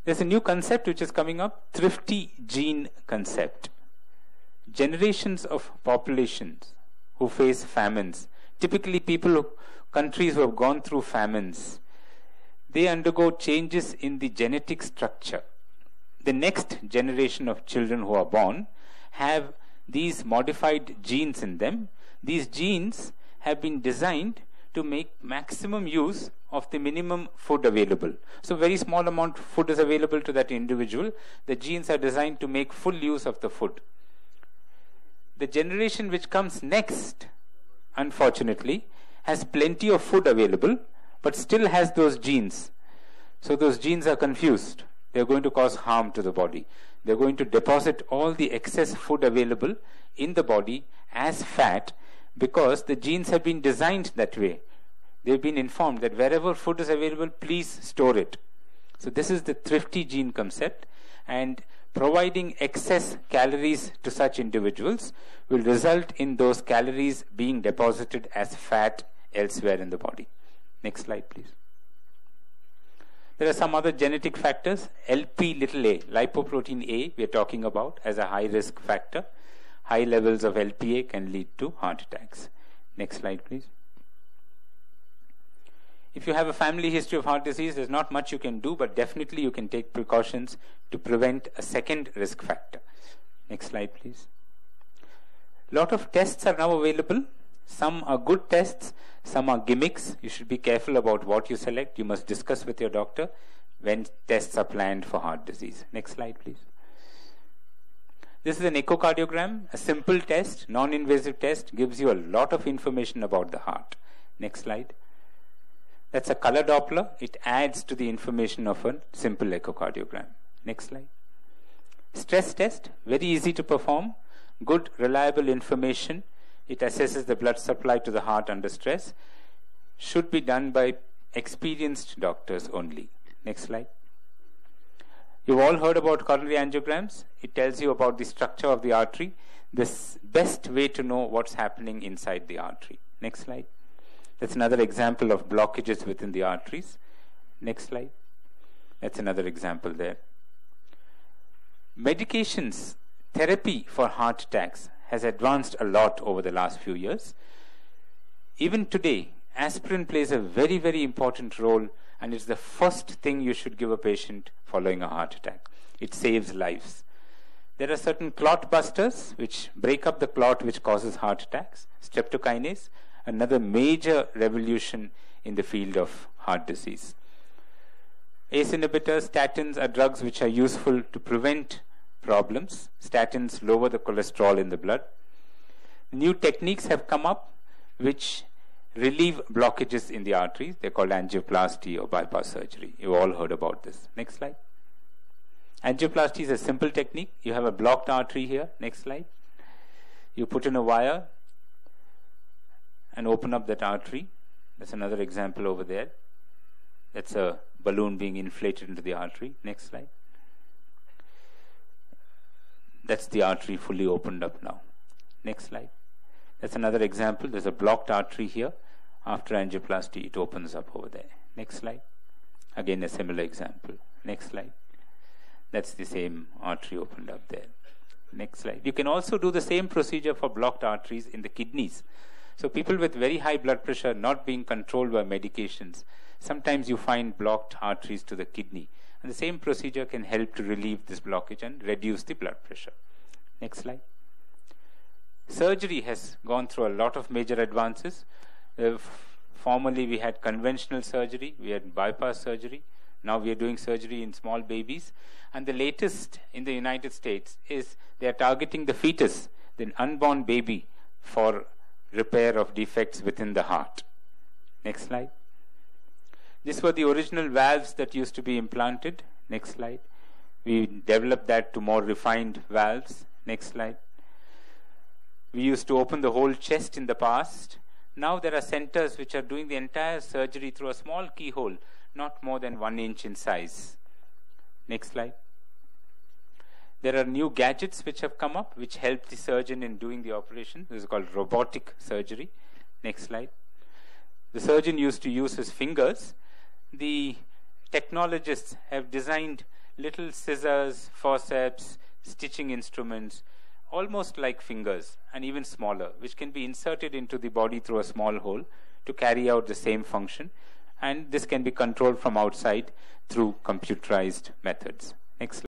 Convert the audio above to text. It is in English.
There's a new concept which is coming up, thrifty gene concept. Generations of populations who face famines, typically countries who have gone through famines, they undergo changes in the genetic structure. The next generation of children who are born have these modified genes in them. These genes have been designed to make maximum use of the minimum food available. So very small amount of food is available to that individual. The genes are designed to make full use of the food. The generation which comes next, unfortunately, has plenty of food available, but still has those genes. So those genes are confused. They're going to cause harm to the body. They're going to deposit all the excess food available in the body as fat, because the genes have been designed that way. They've been informed that wherever food is available, please store it. So this is the thrifty gene concept, and providing excess calories to such individuals will result in those calories being deposited as fat elsewhere in the body. Next slide, please. There are some other genetic factors. Lp(a), lipoprotein A, we are talking about as a high risk factor. High levels of Lpa can lead to heart attacks. Next slide, please. If you have a family history of heart disease, there's not much you can do, but definitely you can take precautions to prevent a second risk factor. Next slide, please. A lot of tests are now available. Some are good tests, some are gimmicks. You should be careful about what you select. You must discuss with your doctor when tests are planned for heart disease. Next slide, please. This is an echocardiogram, a simple test, non-invasive test, gives you a lot of information about the heart. Next slide. That's a color Doppler. It adds to the information of a simple echocardiogram. Next slide. Stress test, very easy to perform, good, reliable information. It assesses the blood supply to the heart under stress. Should be done by experienced doctors only. Next slide. You've all heard about coronary angiograms. It tells you about the structure of the artery, the best way to know what's happening inside the artery. Next slide. That's another example of blockages within the arteries. Next slide. That's another example there. Medications, therapy for heart attacks has advanced a lot over the last few years. Even today, aspirin plays a very, very important role, and it's the first thing you should give a patient following a heart attack. It saves lives. There are certain clot busters which break up the clot which causes heart attacks. Streptokinase, another major revolution in the field of heart disease. ACE inhibitors, statins are drugs which are useful to prevent problems. Statins lower the cholesterol in the blood. New techniques have come up which relieve blockages in the arteries. They're called angioplasty or bypass surgery. You've all heard about this. Next slide. Angioplasty is a simple technique. You have a blocked artery here. Next slide. You put in a wire and open up that artery. That's another example over there. That's a balloon being inflated into the artery. Next slide. That's the artery fully opened up now. Next slide. That's another example. There's a blocked artery here. After angioplasty, it opens up over there. Next slide. Again, a similar example. Next slide. That's the same artery opened up there. Next slide. You can also do the same procedure for blocked arteries in the kidneys. So people with very high blood pressure not being controlled by medications, sometimes you find blocked arteries to the kidney. And the same procedure can help to relieve this blockage and reduce the blood pressure. Next slide. Surgery has gone through a lot of major advances. Formerly we had conventional surgery, we had bypass surgery. Now we are doing surgery in small babies. And the latest in the United States is they are targeting the fetus, the unborn baby, for repair of defects within the heart. Next slide. These were the original valves that used to be implanted. Next slide. We developed that to more refined valves. Next slide. We used to open the whole chest in the past. Now there are centers which are doing the entire surgery through a small keyhole, not more than 1 inch in size. Next slide. There are new gadgets which have come up which help the surgeon in doing the operation. This is called robotic surgery. Next slide. The surgeon used to use his fingers. The technologists have designed little scissors, forceps, stitching instruments, almost like fingers and even smaller, which can be inserted into the body through a small hole to carry out the same function. And this can be controlled from outside through computerized methods. Next slide.